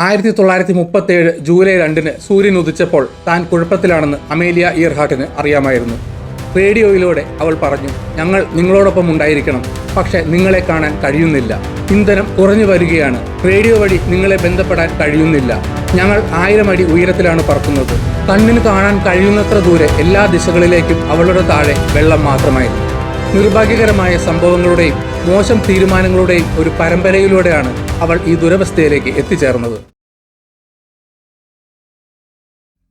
1937 July 2 സൂര്യൻ ഉദിച്ചപ്പോൾ താൻ കുഴപ്പത്തിലാണെന്ന് Amelia ഇയർഹാർട്ടിന് അറിയാമായിരുന്നു. റേഡിയോയിലൂടെ അവൾ പറഞ്ഞു, ഞങ്ങൾ നിങ്ങളോടൊപ്പം ഉണ്ടായിരിക്കണം, പക്ഷെ നിങ്ങളെ കാണാൻ കഴിയുന്നില്ല. ഇന്ധനം കുറഞ്ഞു വരികയാണ്. റേഡിയോ വഴി നിങ്ങളെ ബന്ധപ്പെടാൻ കഴിയുന്നില്ല. ഞങ്ങൾ 1000 അടി ഉയരത്തിലാണ് പറക്കുന്നത്. കണ്ണിന് കാണാൻ കഴിയുന്നത്ര ദൂരെ എല്ലാ ദിശകളിലേക്കും അവളുടെ താഴെ വെള്ളം മാത്രമായിരുന്നു. നിർഭാഗ്യകരമായ സംഭവങ്ങളുടെയും മോശം തീരുമാനങ്ങളുടെയും ഒരു പരമ്പരയിലൂടെയാണ് അവൾ ഈ ദുരവസ്ഥയിലേക്ക് എത്തിച്ചേർന്നത്.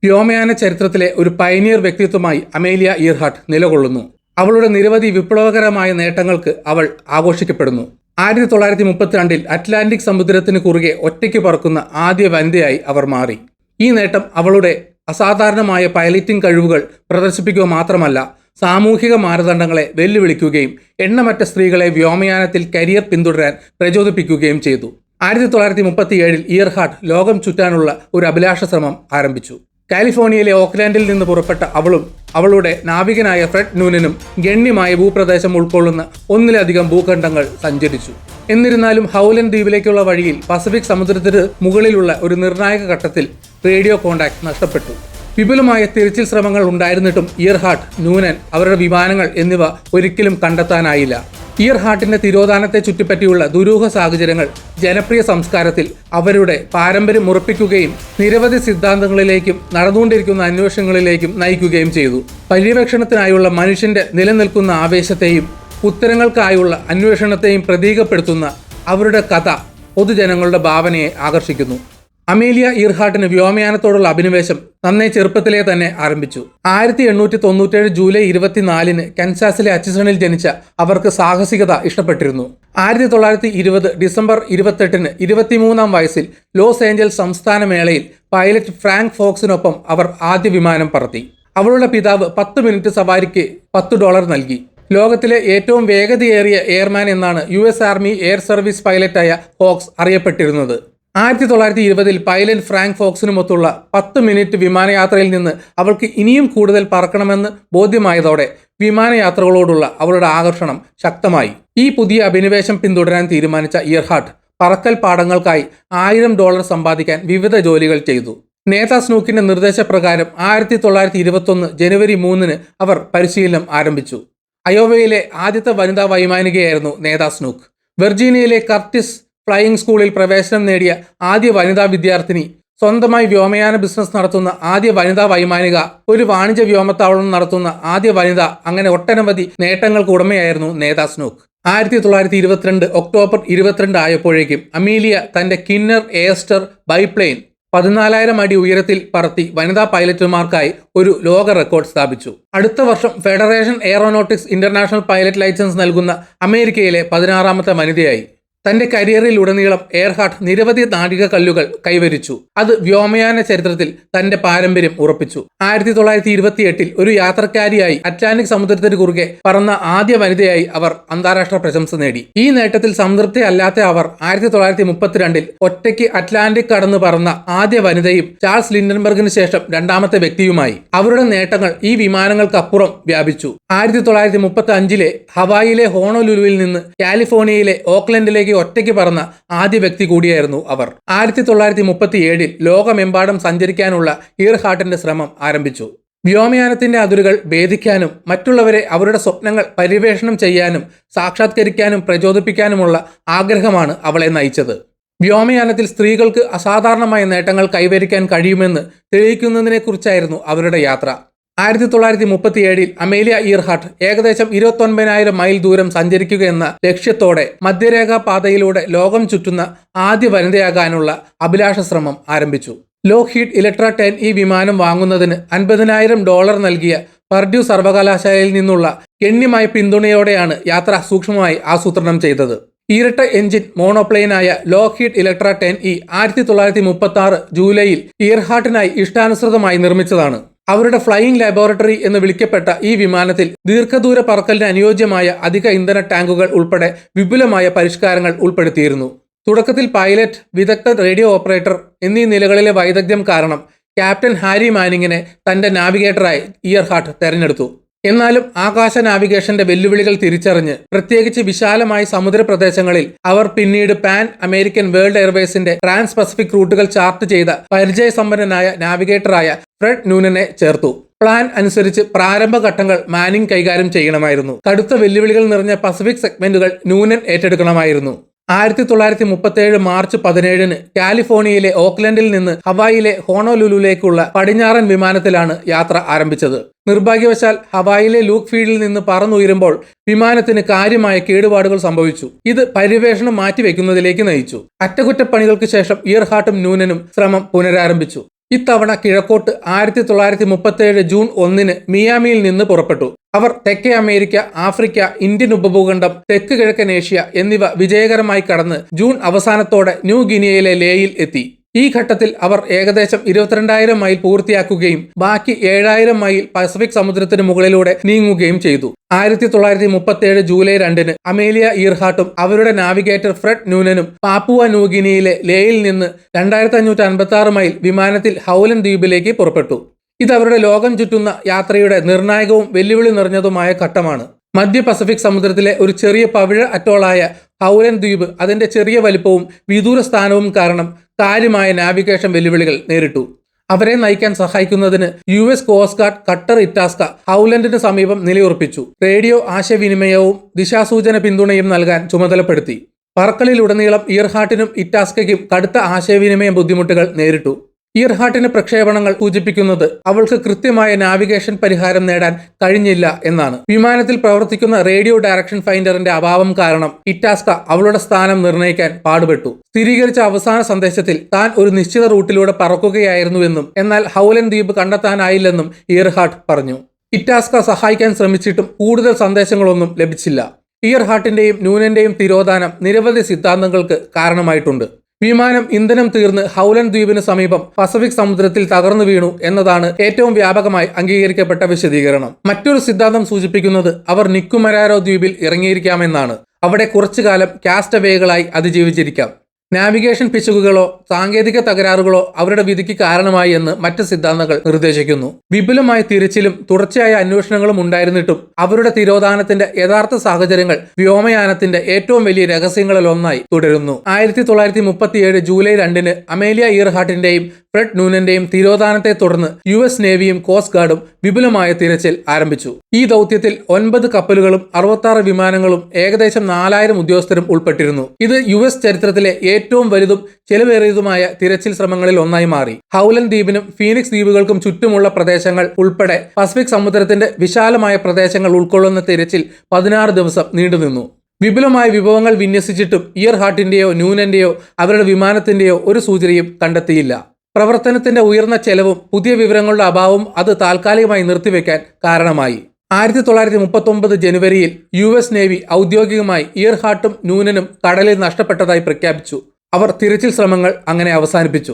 വ്യോമയാന ചരിത്രത്തിലെ ഒരു പയനിയർ വ്യക്തിത്വമായി അമേലിയ ഇയർഹാർട്ട് നിലകൊള്ളുന്നു. അവളുടെ നിരവധി വിപ്ലവകരമായ നേട്ടങ്ങൾക്ക് അവൾ ആഘോഷിക്കപ്പെടുന്നു. 1932 അറ്റ്ലാന്റിക് സമുദ്രത്തിന് കുറുകെ ഒറ്റയ്ക്ക് പറക്കുന്ന ആദ്യ വനിതയായി അവർ മാറി. ഈ നേട്ടം അവളുടെ അസാധാരണമായ പൈലറ്റിംഗ് കഴിവുകൾ പ്രദർശിപ്പിക്കുക മാത്രമല്ല, സാമൂഹിക മാനദണ്ഡങ്ങളെ വെല്ലുവിളിക്കുകയും എണ്ണമറ്റ സ്ത്രീകളെ വ്യോമയാനത്തിൽ കരിയർ പിന്തുടരാൻ പ്രചോദിപ്പിക്കുകയും ചെയ്തു. 1937 ഇയർഹാർട്ട് ലോകം ചുറ്റാനുള്ള ഒരു അഭിലാഷ ശ്രമം ആരംഭിച്ചു. കാലിഫോർണിയയിലെ ഓക്ലാൻഡിൽ നിന്ന് പുറപ്പെട്ട അവളും അവളുടെ നാവികനായ ഫ്രെഡ് നൂനനും ഗണ്യമായ ഭൂപ്രദേശം ഉൾക്കൊള്ളുന്ന ഒന്നിലധികം ഭൂഖണ്ഡങ്ങൾ സഞ്ചരിച്ചു. എന്നിരുന്നാലും ഹൗലൻ ദ്വീപിലേക്കുള്ള വഴിയിൽ പസഫിക് സമുദ്രത്തിന് മുകളിലുള്ള ഒരു നിർണായക ഘട്ടത്തിൽ റേഡിയോ കോണ്ടാക്ട് നഷ്ടപ്പെട്ടു. വിപുലമായ തിരച്ചിൽ ശ്രമങ്ങൾ ഉണ്ടായിരുന്നിട്ടും ഇയർഹാർട്ട്, നൂനൻ, അവരുടെ വിമാനങ്ങൾ എന്നിവ ഒരിക്കലും കണ്ടെത്താനായില്ല. ഇയർഹാർട്ടിന്റെ തിരോധാനത്തെ ചുറ്റിപ്പറ്റിയുള്ള ദുരൂഹ സാഹചര്യങ്ങൾ ജനപ്രിയ സംസ്കാരത്തിൽ അവരുടെ പാരമ്പര്യം ഉറപ്പിക്കുകയും നിരവധി സിദ്ധാന്തങ്ങളിലേക്കും നടന്നുകൊണ്ടിരിക്കുന്ന അന്വേഷണങ്ങളിലേക്കും നയിക്കുകയും ചെയ്തു. പര്യവേക്ഷണത്തിനായുള്ള മനുഷ്യന്റെ നിലനിൽക്കുന്ന ആവേശത്തെയും ഉത്തരങ്ങൾക്കായുള്ള അന്വേഷണത്തെയും പ്രതീകപ്പെടുത്തുന്ന അവരുടെ കഥ പൊതുജനങ്ങളുടെ ഭാവനയെ ആകർഷിക്കുന്നു. അമേലിയ ഇയർഹാർട്ടിന് വ്യോമയാനത്തോടുള്ള അഭിനിവേശം നന്നേ ചെറുപ്പത്തിലേ തന്നെ ആരംഭിച്ചു. 1897 ജൂലൈ 24 കൻസാസിലെ അച്ചിസണിൽ ജനിച്ച അവർക്ക് സാഹസികത ഇഷ്ടപ്പെട്ടിരുന്നു. 1920 ഡിസംബർ 28 23-ാം വയസ്സിൽ ലോസ് ഏഞ്ചൽസ് സംസ്ഥാന മേളയിൽ പൈലറ്റ് ഫ്രാങ്ക് ഫോക്സിനൊപ്പം അവർ ആദ്യ വിമാനം പറത്തി. അവളുടെ പിതാവ് 10 മിനിറ്റ് സവാരിക്ക് $10 നൽകി. ലോകത്തിലെ ഏറ്റവും വേഗതയേറിയ എയർമാൻ എന്നാണ് US ആർമി എയർ സർവീസ് പൈലറ്റായ ഫോക്സ് അറിയപ്പെട്ടിരുന്നത്. 1920 പൈലറ്റ് ഫ്രാങ്ക് ഫോക്സിനുമൊത്തുള്ള 10 മിനിറ്റ് വിമാനയാത്രയിൽ നിന്ന് അവൾക്ക് ഇനിയും കൂടുതൽ പറക്കണമെന്ന് ബോധ്യമായതോടെ വിമാനയാത്രകളോടുള്ള അവളുടെ ആകർഷണം ശക്തമായി. ഈ പുതിയ അഭിനിവേശം പിന്തുടരാൻ തീരുമാനിച്ച ഇയർഹാർട്ട് പറക്കൽ പാഠങ്ങൾക്കായി $1000 സമ്പാദിക്കാൻ വിവിധ ജോലികൾ ചെയ്തു. നേതാ സ്നൂക്കിന്റെ നിർദ്ദേശപ്രകാരം 1921 ജനുവരി 3 അവർ പരിശീലനം ആരംഭിച്ചു. അയോവയിലെ ആദ്യത്തെ വനിതാ വൈമാനികയായിരുന്നു നേതാ സ്നൂക്ക്. വെർജീനിയയിലെ കർട്ടിസ് ഫ്ലൈയിംഗ് സ്കൂളിൽ പ്രവേശനം നേടിയ ആദ്യ വനിതാ വിദ്യാർത്ഥിനി, സ്വന്തമായി വ്യോമയാന ബിസിനസ് നടത്തുന്ന ആദ്യ വനിതാ വൈമാനിക, ഒരു വാണിജ്യ വ്യോമത്താവളം നടത്തുന്ന ആദ്യ വനിത, അങ്ങനെ ഒട്ടനവധി നേട്ടങ്ങൾക്ക് ഉടമയായിരുന്നു നേതാ സ്നൂക്ക്. 1922 ഒക്ടോബർ 22 ആയപ്പോഴേക്കും അമീലിയ തന്റെ കിന്നർ എയർസ്റ്റർ ബൈപ്ലെയിൻ 14,000 അടി ഉയരത്തിൽ പറത്തി വനിതാ പൈലറ്റുമാർക്കായി ഒരു ലോക റെക്കോർഡ് സ്ഥാപിച്ചു. അടുത്ത വർഷം federation aeronautics international pilot licence നൽകുന്ന അമേരിക്കയിലെ 16ാമത്തെ വനിതയായി. തന്റെ കരിയറിലുടനീളം ഇയർഹാർട്ട് നിരവധി നാഴികക്കല്ലുകൾ കൈവരിച്ചു. അത് വ്യോമയാന ചരിത്രത്തിൽ തന്റെ പാരമ്പര്യം ഉറപ്പിച്ചു. 1928 ഒരു യാത്രക്കാരിയായി അറ്റ്ലാന്റിക് സമുദ്രത്തിന് കുറുകെ പറന്ന ആദ്യ വനിതയായി അവർ അന്താരാഷ്ട്ര പ്രശംസ നേടി. ഈ നേട്ടത്തിൽ സംതൃപ്തി അവർ 1932 ഒറ്റയ്ക്ക് അറ്റ്ലാന്റിക് കടന്നു പറന്ന ആദ്യ വനിതയും ചാൾസ് ലിൻഡൻബർഗിന് ശേഷം രണ്ടാമത്തെ വ്യക്തിയുമായി. അവരുടെ നേട്ടങ്ങൾ ഈ വിമാനങ്ങൾക്കപ്പുറം വ്യാപിച്ചു. 1935 ഹവായിലെ ഹോണോലുലുവിൽ നിന്ന് കാലിഫോർണിയയിലെ ഓക്ലൻഡിലേക്ക് ഒറ്റയ്ക്ക് പറന്ന ആദ്യ വ്യക്തി കൂടിയായിരുന്നു അവർ. 1937 ലോകമെമ്പാടും സഞ്ചരിക്കാനുള്ള ഇയർഹാർട്ടിന്റെ ശ്രമം ആരംഭിച്ചു. വ്യോമയാനത്തിന്റെ അതിരുകൾ ഭേദിക്കാനും മറ്റുള്ളവരെ അവരുടെ സ്വപ്നങ്ങൾ പര്യവേഷണം ചെയ്യാനും സാക്ഷാത്കരിക്കാനും പ്രചോദിപ്പിക്കാനുമുള്ള ആഗ്രഹമാണ് അവളെ നയിച്ചത്. വ്യോമയാനത്തിൽ സ്ത്രീകൾക്ക് അസാധാരണമായ നേട്ടങ്ങൾ കൈവരിക്കാൻ കഴിയുമെന്ന് തെളിയിക്കുന്നതിനെക്കുറിച്ചായിരുന്നു അവരുടെ യാത്ര. 1937 അമേലിയ ഇയർഹാർട്ട് ഏകദേശം 29,000 മൈൽ ദൂരം സഞ്ചരിക്കുക എന്ന ലക്ഷ്യത്തോടെ മധ്യരേഖാ പാതയിലൂടെ ലോകം ചുറ്റുന്ന ആദ്യ വനിതയാകാനുള്ള അഭിലാഷ ശ്രമം ആരംഭിച്ചു. ലോക്ഹീഡ് ഇലക്ട്ര 10E വിമാനം വാങ്ങുന്നതിന് $50,000 നൽകിയ പർഡ്യൂ സർവകലാശാലയിൽ നിന്നുള്ള ഗണ്യമായ പിന്തുണയോടെയാണ് യാത്ര സൂക്ഷ്മമായി ആസൂത്രണം ചെയ്തത്. ഇരട്ട എഞ്ചിൻ മോണോപ്ലെയിനായ ലോക്ഹീഡ് ഇലക്ട്ര 10E 1936 ജൂലൈയിൽ ഇയർഹാർട്ടിനായി ഇഷ്ടാനുസൃതമായി നിർമ്മിച്ചതാണ്. അവരുടെ ഫ്ലൈയിംഗ് ലാബോറട്ടറി എന്ന് വിളിക്കപ്പെട്ട ഈ വിമാനത്തിൽ ദീർഘദൂര പറക്കലിന് അനുയോജ്യമായ അധിക ഇന്ധന ടാങ്കുകൾ ഉൾപ്പെടെ വിപുലമായ പരിഷ്കാരങ്ങൾ ഉൾപ്പെടുത്തിയിരുന്നു. തുടക്കത്തിൽ പൈലറ്റ്, വിദഗ്ധ റേഡിയോ ഓപ്പറേറ്റർ എന്നീ നിലകളിലെ വൈദഗ്ധ്യം കാരണം ക്യാപ്റ്റൻ ഹാരി മാനിങ്ങിനെ തന്റെ നാവിഗേറ്ററായി ഇയർഹാർട്ട് തെരഞ്ഞെടുത്തു. എന്നാലും ആകാശ നാവിഗേഷന്റെ വെല്ലുവിളികൾ തിരിച്ചറിഞ്ഞ് പ്രത്യേകിച്ച് വിശാലമായ സമുദ്ര പ്രദേശങ്ങളിൽ അവർ പിന്നീട് പാൻ അമേരിക്കൻ വേൾഡ് എയർവേസിന്റെ ട്രാൻസ് പസഫിക് റൂട്ടുകൾ ചാർട്ട് ചെയ്ത പരിചയസമ്പന്നനായ നാവിഗേറ്ററായ ഫ്രെഡ് ന്യൂനനെ ചേർത്തു. പ്ലാൻ അനുസരിച്ച് പ്രാരംഭ ഘട്ടങ്ങൾ മാനിങ് കൈകാര്യം ചെയ്യണമായിരുന്നു. കടുത്ത വെല്ലുവിളികൾ നിറഞ്ഞ പസഫിക് സെഗ്മെന്റുകൾ ന്യൂനൻ ഏറ്റെടുക്കണമായിരുന്നു. 1937 മാർച്ച് 17 കാലിഫോർണിയയിലെ ഓക്ലൻഡിൽ നിന്ന് ഹവായിലെ ഹോണോലുലുവിലേക്കുള്ള പടിഞ്ഞാറൻ വിമാനത്തിലാണ് യാത്ര ആരംഭിച്ചത്. നിർഭാഗ്യവശാൽ ഹവായിലെ ലൂക്ക് ഫീൽഡിൽ നിന്ന് പറന്നുയരുമ്പോൾ വിമാനത്തിന് കാര്യമായ കേടുപാടുകൾ സംഭവിച്ചു. ഇത് പര്യവേഷണം മാറ്റിവെക്കുന്നതിലേക്ക് നയിച്ചു. അറ്റകുറ്റപ്പണികൾക്ക് ശേഷം ഇയർഹാർട്ടും ന്യൂനനും ശ്രമം പുനരാരംഭിച്ചു. ഇത്തവണ കിഴക്കോട്ട് 1937 ജൂൺ 1 മിയാമിയിൽ നിന്ന് പുറപ്പെട്ടു. അവർ തെക്കേ അമേരിക്ക, ആഫ്രിക്ക, ഇന്ത്യൻ ഉപഭൂഖണ്ഡം, തെക്ക് കിഴക്കൻ ഏഷ്യ എന്നിവ വിജയകരമായി കടന്ന് ജൂൺ അവസാനത്തോടെ ന്യൂ ഗിനിയയിലെ ലേയിൽ എത്തി. ഈ ഘട്ടത്തിൽ അവർ ഏകദേശം 22,000 മൈൽ പൂർത്തിയാക്കുകയും ബാക്കി 7,000 മൈൽ പസഫിക് സമുദ്രത്തിന് മുകളിലൂടെ നീങ്ങുകയും ചെയ്തു. 1937 ജൂലൈ 2 അമേലിയ ഇയർഹാർട്ടും അവരുടെ നാവിഗേറ്റർ ഫ്രെഡ് ന്യൂനനും പാപ്പുവ ന്യൂഗിനിയയിലെ ലേയിൽ നിന്ന് 2556 മൈൽ വിമാനത്തിൽ ഹൗലൻ ദ്വീപിലേക്ക് പുറപ്പെട്ടു. ഇത് അവരുടെ ലോകം ചുറ്റുന്ന യാത്രയുടെ നിർണായകവും വെല്ലുവിളി നിറഞ്ഞതുമായ ഘട്ടമാണ്. മധ്യ പസഫിക് സമുദ്രത്തിലെ ഒരു ചെറിയ പവിഴ അറ്റോളായ ഹൗലൻ ദ്വീപ് അതിന്റെ ചെറിയ വലിപ്പവും വിദൂര സ്ഥാനവും കാരണം കാര്യമായ നാവിഗേഷൻ വെല്ലുവിളികൾ നേരിട്ടു. അവരെ നയിക്കാൻ സഹായിക്കുന്നതിന് US കോസ്റ്റ് ഗാർഡ് കട്ടർ ഇറ്റാസ്ക ഹൗലൻഡിന് സമീപം നിലയുറപ്പിച്ചു. റേഡിയോ ആശയവിനിമയവും ദിശാസൂചന പിന്തുണയും നൽകാൻ ചുമതലപ്പെടുത്തി. പറക്കലിലുടനീളം ഇയർഹാർട്ടിനും ഇറ്റാസ്കയ്ക്കും കടുത്ത ആശയവിനിമയ ബുദ്ധിമുട്ടുകൾ നേരിട്ടു. ഇയർഹാർട്ടിന്റെ പ്രക്ഷേപണങ്ങൾ സൂചിപ്പിക്കുന്നത് അവൾക്ക് കൃത്യമായ നാവിഗേഷൻ പരിഹാരം നേടാൻ കഴിഞ്ഞില്ല എന്നാണ്. വിമാനത്തിൽ പ്രവർത്തിക്കുന്ന റേഡിയോ ഡയറക്ഷൻ ഫൈൻഡറിന്റെ അഭാവം കാരണം ഇറ്റാസ്ക അവളുടെ സ്ഥാനം നിർണ്ണയിക്കാൻ പാടുപെട്ടു. സ്ഥിരീകരിച്ച അവസാന സന്ദേശത്തിൽ താൻ ഒരു നിശ്ചിത റൂട്ടിലൂടെ പറക്കുകയായിരുന്നുവെന്നും എന്നാൽ ഹൗലൻ ദ്വീപ് കണ്ടെത്താനായില്ലെന്നും ഇയർഹാർട്ട് പറഞ്ഞു. ഇറ്റാസ്ക സഹായിക്കാൻ ശ്രമിച്ചിട്ടും കൂടുതൽ സന്ദേശങ്ങളൊന്നും ലഭിച്ചില്ല. ഇയർഹാർട്ടിന്റെയും ന്യൂനന്റെയും തിരോധാനം നിരവധി സിദ്ധാന്തങ്ങൾക്ക് കാരണമായിട്ടുണ്ട്. വിമാനം ഇന്ധനം തീർന്ന് ഹൗലൻ ദ്വീപിന് സമീപം പസഫിക് സമുദ്രത്തിൽ തകർന്നു വീണു എന്നതാണ് ഏറ്റവും വ്യാപകമായി അംഗീകരിക്കപ്പെട്ട വിശദീകരണം. മറ്റൊരു സിദ്ധാന്തം സൂചിപ്പിക്കുന്നത് അവർ നിക്കുമരാരോ ദ്വീപിൽ ഇറങ്ങിയിരിക്കാമെന്നാണ്. അവിടെ കുറച്ചുകാലം കാസ്റ്റവേകളായി അതിജീവിച്ചിരിക്കാം. നാവിഗേഷൻ പിശകുകളോ സാങ്കേതിക തകരാറുകളോ അവരുടെ വിധിക്ക് കാരണമായി എന്ന് മറ്റ് സിദ്ധാന്തങ്ങൾ നിർദ്ദേശിക്കുന്നു. വിപുലമായ തിരച്ചിലും തുടർച്ചയായ അന്വേഷണങ്ങളും ഉണ്ടായിരുന്നിട്ടും അവരുടെ തിരോധാനത്തിന്റെ യഥാർത്ഥ സാഹചര്യങ്ങൾ വ്യോമയാനത്തിന്റെ ഏറ്റവും വലിയ രഹസ്യങ്ങളിലൊന്നായി തുടരുന്നു. 1937 ജൂലൈ 2 അമേലിയ ഇയർഹാർട്ടിന്റെയും ഫ്രെഡ് ന്യൂനന്റെയും തിരോധാനത്തെ തുടർന്ന് US നേവിയും കോസ്റ്റ് ഗാർഡും വിപുലമായ തിരച്ചിൽ ആരംഭിച്ചു. ഈ ദൗത്യത്തിൽ 9 കപ്പലുകളും 66 വിമാനങ്ങളും ഏകദേശം 4000 ഉദ്യോഗസ്ഥരും ഉൾപ്പെട്ടിരുന്നു. ഇത് US ചരിത്രത്തിലെ ഏറ്റവും വലുതും ചെലവേറിയതുമായ തിരച്ചിൽ ശ്രമങ്ങളിൽ ഒന്നായി മാറി. ഹൗലൻ ദ്വീപിനും ഫീനിക്സ് ദ്വീപുകൾക്കും ചുറ്റുമുള്ള പ്രദേശങ്ങൾ ഉൾപ്പെടെ പസഫിക് സമുദ്രത്തിന്റെ വിശാലമായ പ്രദേശങ്ങൾ ഉൾക്കൊള്ളുന്ന തിരച്ചിൽ 16 ദിവസം നീണ്ടുനിന്നു. വിപുലമായ വിഭവങ്ങൾ വിന്യസിച്ചിട്ടും ഇയർഹാർട്ടിന്റെയോ ന്യൂനന്റെയോ അവരുടെ വിമാനത്തിന്റെയോ ഒരു സൂചനയും കണ്ടെത്തിയില്ല. പ്രവർത്തനത്തിന്റെ ഉയർന്ന ചെലവും പുതിയ വിവരങ്ങളുടെ അഭാവവും അത് താൽക്കാലികമായി നിർത്തിവെക്കാൻ കാരണമായി. 1939 ജനുവരിയിൽ US നേവി ഔദ്യോഗികമായി ഇയർഹാർട്ടും ന്യൂനനും കടലിൽ നഷ്ടപ്പെട്ടതായി പ്രഖ്യാപിച്ചു. അവർ തിരച്ചിൽ ശ്രമങ്ങൾ അങ്ങനെ അവസാനിപ്പിച്ചു.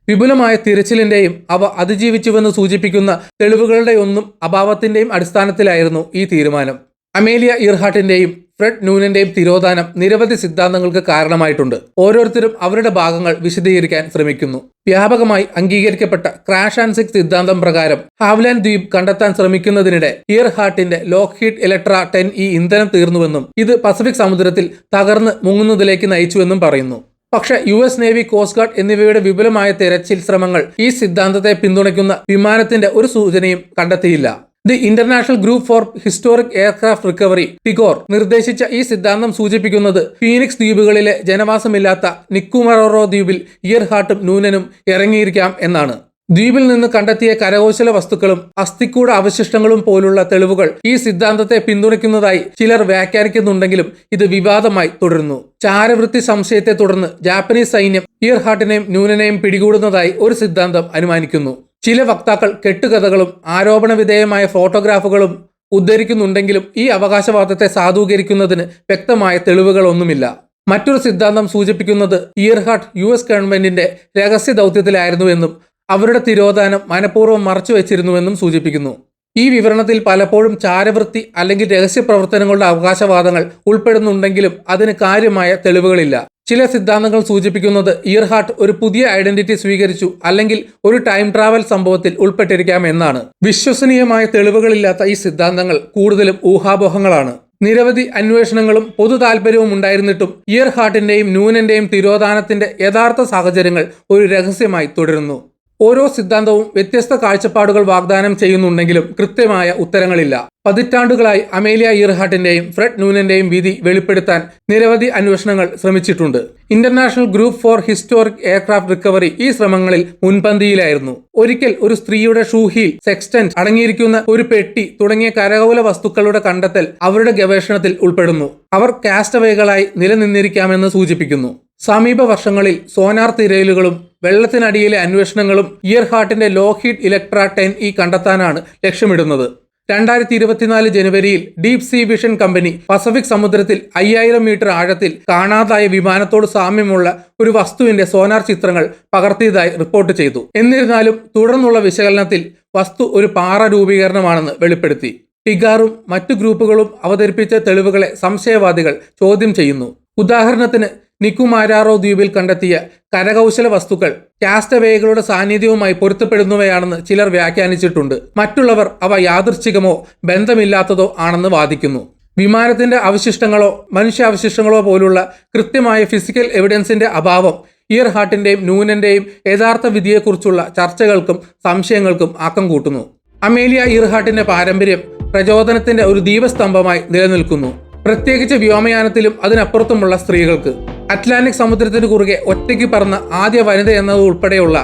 വിപുലമായ തിരച്ചിലിന്റെയും അവ അതിജീവിച്ചുവെന്ന് സൂചിപ്പിക്കുന്ന തെളിവുകളുടെയൊന്നും അഭാവത്തിന്റെയും അടിസ്ഥാനത്തിലായിരുന്നു ഈ തീരുമാനം. അമേലിയ ഇയർഹാർട്ടിന്റെയും ഫ്രെഡ് ന്യൂനന്റെയും തിരോധാനം നിരവധി സിദ്ധാന്തങ്ങൾക്ക് കാരണമായിട്ടുണ്ട്. ഓരോരുത്തരും അവരുടെ ഭാഗങ്ങൾ വിശദീകരിക്കാൻ ശ്രമിക്കുന്നു. വ്യാപകമായി അംഗീകരിക്കപ്പെട്ട ക്രാഷ് ആൻഡ് സിങ്ക് സിദ്ധാന്തം പ്രകാരം ഹാവ്ലാൻ ദ്വീപ് കണ്ടെത്താൻ ശ്രമിക്കുന്നതിനിടെ ഇയർഹാർട്ടിന്റെ ലോക്ഹീഡ് ഇലക്ട്ര 10E ഇന്ധനം തീർന്നുവെന്നും ഇത് പസഫിക് സമുദ്രത്തിൽ തകർന്ന് മുങ്ങുന്നതിലേക്ക് നയിച്ചുവെന്നും പറയുന്നു. പക്ഷേ US നേവി, കോസ്റ്റ് ഗാർഡ് എന്നിവയുടെ വിപുലമായ തെരച്ചിൽ ശ്രമങ്ങൾ ഈ സിദ്ധാന്തത്തെ പിന്തുണയ്ക്കുന്ന വിമാനത്തിന്റെ ഒരു സൂചനയും കണ്ടെത്തിയില്ല. The international group for historic aircraft recovery TIGHAR നിർദ്ദേശിച്ച ഈ സിദ്ധാന്തം സൂചിപ്പിക്കുന്നത് ഫീനിക്സ് ദ്വീപുകളിലെ ജനവാസമില്ലാത്ത നിക്കുമറോറോ ദ്വീപിൽ ഇയർഹാർട്ടും ന്യൂനനും ഇറങ്ങിയിരിക്കാം എന്നാണ്. ദ്വീപിൽ നിന്ന് കണ്ടെത്തിയ കരകൗശല വസ്തുക്കളും അസ്ഥിക്കൂട അവശിഷ്ടങ്ങളും പോലുള്ള തെളിവുകൾ ഈ സിദ്ധാന്തത്തെ പിന്തുണയ്ക്കുന്നതായി ചിലർ വ്യാഖ്യാനിക്കുന്നുണ്ടെങ്കിലും ഇത് വിവാദമായി തുടരുന്നു. ചാരവൃത്തി സംശയത്തെ തുടർന്ന് ജാപ്പനീസ് സൈന്യം ഇയർഹാർട്ടിനെയും ന്യൂനനെയും പിടികൂടുന്നതായി ഒരു സിദ്ധാന്തം അനുമാനിക്കുന്നു. ചില വക്താക്കൾ കെട്ടുകഥകളും ആരോപണ വിധേയമായ ഫോട്ടോഗ്രാഫുകളും ഉദ്ധരിക്കുന്നുണ്ടെങ്കിലും ഈ അവകാശവാദത്തെ സാധൂകരിക്കുന്നതിന് വ്യക്തമായ തെളിവുകളൊന്നുമില്ല. മറ്റൊരു സിദ്ധാന്തം സൂചിപ്പിക്കുന്നത് ഇയർഹാർട്ട് US ഗവൺമെന്റിന്റെ രഹസ്യ ദൗത്യത്തിലായിരുന്നുവെന്നും അവരുടെ തിരോധാനം മനഃപൂർവ്വം മറച്ചുവെച്ചിരുന്നുവെന്നും സൂചിപ്പിക്കുന്നു. ഈ വിവരണത്തിൽ പലപ്പോഴും ചാരവൃത്തി അല്ലെങ്കിൽ രഹസ്യ പ്രവർത്തനങ്ങളുടെ അവകാശവാദങ്ങൾ ഉൾപ്പെടുന്നുണ്ടെങ്കിലും അതിന് കാര്യമായ തെളിവുകളില്ല. ചില സിദ്ധാന്തങ്ങൾ സൂചിപ്പിക്കുന്നത് ഇയർഹാർട്ട് ഒരു പുതിയ ഐഡന്റിറ്റി സ്വീകരിച്ചു അല്ലെങ്കിൽ ഒരു ടൈം ട്രാവൽ സംഭവത്തിൽ ഉൾപ്പെട്ടിരിക്കാം എന്നാണ്. വിശ്വസനീയമായ തെളിവുകളില്ലാത്ത ഈ സിദ്ധാന്തങ്ങൾ കൂടുതലും ഊഹാപോഹങ്ങളാണ്. നിരവധി അന്വേഷണങ്ങളും പൊതു താല്പര്യവും ഉണ്ടായിരുന്നിട്ടും ഇയർഹാർട്ടിന്റെയും ന്യൂനന്റെയും തിരോധാനത്തിന്റെ യഥാർത്ഥ സാഹചര്യങ്ങൾ ഒരു രഹസ്യമായി തുടരുന്നു. ഓരോ സിദ്ധാന്തവും വ്യത്യസ്ത കാഴ്ചപ്പാടുകൾ വാഗ്ദാനം ചെയ്യുന്നുണ്ടെങ്കിലും കൃത്യമായ ഉത്തരങ്ങളില്ല. പതിറ്റാണ്ടുകളായി അമേലിയ ഇയർഹാർട്ടിന്റെയും ഫ്രെഡ് ന്യൂനന്റെയും വിധി വെളിപ്പെടുത്താൻ നിരവധി അന്വേഷണങ്ങൾ ശ്രമിച്ചിട്ടുണ്ട്. International group for historic aircraft recovery ഈ ശ്രമങ്ങളിൽ മുൻപന്തിയിലായിരുന്നു. ഒരിക്കൽ ഒരു സ്ത്രീയുടെ ഷൂ ഹീൽ, സെക്സ്റ്റന്റ് അടങ്ങിയിരിക്കുന്ന ഒരു പെട്ടി തുടങ്ങിയ കരകൗല വസ്തുക്കളുടെ കണ്ടെത്തൽ അവരുടെ ഗവേഷണത്തിൽ ഉൾപ്പെടുന്നു. അവർ കാസ്റ്റവേകളായി നിലനിന്നിരിക്കാമെന്ന് സൂചിപ്പിക്കുന്നു. സമീപ വർഷങ്ങളിൽ സോനാർ തിരയലുകളും വെള്ളത്തിനടിയിലെ അന്വേഷണങ്ങളും ഇയർഹാർട്ടിന്റെ ലോക്ഹീഡ് ഇലക്ട്ര 10E കണ്ടെത്താനാണ് ലക്ഷ്യമിടുന്നത്. 2024 ജനുവരിയിൽ deep see vision company Pacific സമുദ്രത്തിൽ 5000 മീറ്റർ ആഴത്തിൽ കാണാതായ വിമാനത്തോട് സാമ്യമുള്ള ഒരു വസ്തുവിന്റെ സോനാർ ചിത്രങ്ങൾ പകർത്തിയതായി റിപ്പോർട്ട് ചെയ്തു. എന്നിരുന്നാലും തുടർന്നുള്ള വിശകലനത്തിൽ വസ്തു ഒരു പാറ രൂപീകരണമാണെന്ന് വെളിപ്പെടുത്തി. ടിഗാറും മറ്റു ഗ്രൂപ്പുകളും അവതരിപ്പിച്ച തെളിവുകളെ സംശയവാദികൾ ചോദ്യം ചെയ്യുന്നു. ഉദാഹരണത്തിന് നിക്കുമാരാറോ ദ്വീപിൽ കണ്ടെത്തിയ കരകൗശല വസ്തുക്കൾ കാസ്റ്റവേകളുടെ സാന്നിധ്യവുമായി പൊരുത്തപ്പെടുന്നവയാണെന്ന് ചിലർ വ്യാഖ്യാനിച്ചിട്ടുണ്ട്. മറ്റുള്ളവർ അവ യാദൃച്ഛികമോ ബന്ധമില്ലാത്തതോ ആണെന്ന് വാദിക്കുന്നു. വിമാനത്തിന്റെ അവശിഷ്ടങ്ങളോ മനുഷ്യാവശിഷ്ടങ്ങളോ പോലുള്ള കൃത്യമായ ഫിസിക്കൽ എവിഡൻസിന്റെ അഭാവം ഇയർഹാർട്ടിന്റെയും ന്യൂനന്റെയും യഥാർത്ഥ വിധിയെക്കുറിച്ചുള്ള ചർച്ചകൾക്കും സംശയങ്ങൾക്കും ആക്കം കൂട്ടുന്നു. അമേലിയ ഇയർഹാർട്ടിന്റെ പാരമ്പര്യം പ്രചോദനത്തിന്റെ ഒരു ദീപസ്തംഭമായി നിലനിൽക്കുന്നു, പ്രത്യേകിച്ച് വ്യോമയാനത്തിലും അതിനപ്പുറത്തുമുള്ള സ്ത്രീകൾക്ക്. അറ്റ്ലാന്റിക് സമുദ്രത്തിന് കുറുകെ ഒറ്റയ്ക്ക് പറന്ന ആദ്യ വനിത എന്നത് ഉൾപ്പെടെയുള്ള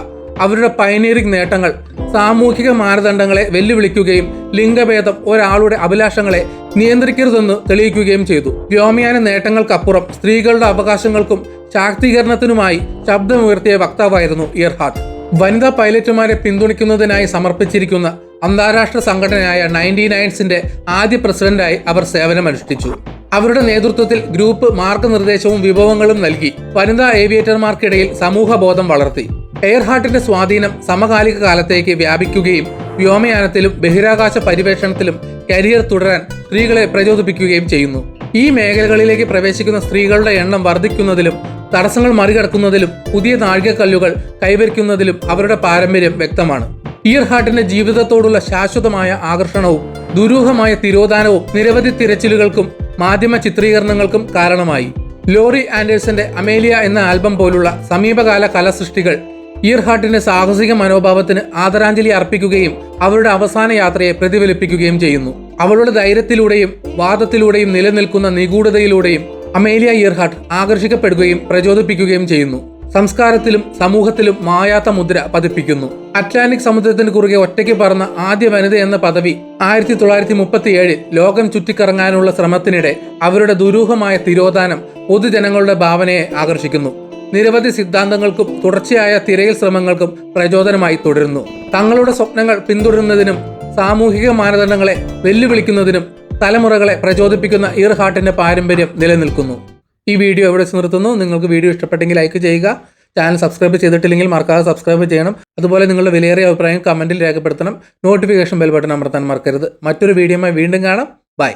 അവരുടെ പയനീറിംഗ് നേട്ടങ്ങൾ സാമൂഹിക മാനദണ്ഡങ്ങളെ വെല്ലുവിളിക്കുകയും ലിംഗഭേദം ഒരാളുടെ അഭിലാഷങ്ങളെ നിയന്ത്രിക്കരുതെന്ന് തെളിയിക്കുകയും ചെയ്തു. വ്യോമയാന നേട്ടങ്ങൾക്കപ്പുറം സ്ത്രീകളുടെ അവകാശങ്ങൾക്കും ശാക്തീകരണത്തിനുമായി ശബ്ദമുയർത്തിയ വക്താവായിരുന്നു ഇയർഹാർട്ട്. വനിതാ പൈലറ്റുമാരെ പിന്തുണയ്ക്കുന്നതിനായി സമർപ്പിച്ചിരിക്കുന്ന അന്താരാഷ്ട്ര സംഘടനയായ 99ന്റെ ആദ്യ പ്രസിഡന്റായി അവർ സേവനമനുഷ്ഠിച്ചു. അവരുടെ നേതൃത്വത്തിൽ ഗ്രൂപ്പ് മാർഗനിർദ്ദേശവും വിഭവങ്ങളും നൽകി വനിതാ ഏവിയേറ്റർമാർക്കിടയിൽ സമൂഹബോധം വളർത്തി. എയർഹാർട്ടിന്റെ സ്വാധീനം സമകാലിക കാലത്തേക്ക് വ്യാപിക്കുകയും വ്യോമയാനത്തിലും ബഹിരാകാശ പര്യവേഷണത്തിലും കരിയർ തുടരാൻ സ്ത്രീകളെ പ്രചോദിപ്പിക്കുകയും ചെയ്യുന്നു. ഈ മേഖലകളിലേക്ക് പ്രവേശിക്കുന്ന സ്ത്രീകളുടെ എണ്ണം വർദ്ധിക്കുന്നതിലും തടസ്സങ്ങൾ മറികടക്കുന്നതിലും പുതിയ നാഴികക്കല്ലുകൾ കൈവരിക്കുന്നതിലും അവരുടെ പാരമ്പര്യം വ്യക്തമാണ്. ഇയർഹാർട്ടിന്റെ ജീവിതത്തോടുള്ള ശാശ്വതമായ ആകർഷണവും ദുരൂഹമായ തിരോധാനവും നിരവധി തിരച്ചിലുകൾക്കും മാധ്യമ ചിത്രീകരണങ്ങൾക്കും കാരണമായി. ലോറി ആൻഡേഴ്സന്റെ അമേലിയ എന്ന ആൽബം പോലുള്ള സമീപകാല കലാസൃഷ്ടികൾ ഇയർഹാർട്ടിന്റെ സാഹസിക മനോഭാവത്തിന് ആദരാഞ്ജലി അർപ്പിക്കുകയും അവരുടെ അവസാന യാത്രയെ പ്രതിഫലിപ്പിക്കുകയും ചെയ്യുന്നു. അവളുടെ ധൈര്യത്തിലൂടെയും വാദത്തിലൂടെയും നിലനിൽക്കുന്ന നിഗൂഢതയിലൂടെയും അമേലിയ ഇയർഹാർട്ട് ആകർഷിക്കപ്പെടുകയും പ്രചോദിപ്പിക്കുകയും ചെയ്യുന്നു. സംസ്കാരത്തിലും സമൂഹത്തിലും മായാത്ത മുദ്ര പതിപ്പിക്കുന്നു. അറ്റ്ലാന്റിക് സമുദ്രത്തിന് കുറുകെ ഒറ്റയ്ക്ക് പറന്ന ആദ്യ വനിത എന്ന പദവി 1937 ലോകം ചുറ്റിക്കറങ്ങാനുള്ള ശ്രമത്തിനിടെ അവരുടെ ദുരൂഹമായ തിരോധാനം പൊതുജനങ്ങളുടെ ഭാവനയെ ആകർഷിക്കുന്നു. നിരവധി സിദ്ധാന്തങ്ങൾക്കും തുടർച്ചയായ തിരയൽ ശ്രമങ്ങൾക്കും പ്രചോദനമായി തുടരുന്നു. തങ്ങളുടെ സ്വപ്നങ്ങൾ പിന്തുടരുന്നതിനും സാമൂഹിക മാനദണ്ഡങ്ങളെ വെല്ലുവിളിക്കുന്നതിനും തലമുറകളെ പ്രചോദിപ്പിക്കുന്ന ഇയർഹാർട്ടിന്റെ പാരമ്പര്യം നിലനിൽക്കുന്നു. ഈ വീഡിയോ എവിടെ നിർത്തുന്നു. നിങ്ങൾക്ക് വീഡിയോ ഇഷ്ടപ്പെട്ടെങ്കിൽ ലൈക്ക് ചെയ്യുക. ചാനൽ സബ്സ്ക്രൈബ് ചെയ്തിട്ടില്ലെങ്കിൽ മറക്കാതെ സബ്സ്ക്രൈബ് ചെയ്യണം. അതുപോലെ നിങ്ങളുടെ വിലയേറിയ അഭിപ്രായം കമന്റിൽ രേഖപ്പെടുത്തണം. നോട്ടിഫിക്കേഷൻ ബെൽ ബട്ടൺ അമർത്താൻ മറക്കരുത്. മറ്റൊരു വീഡിയോയുമായി വീണ്ടും കാണാം. ബൈ.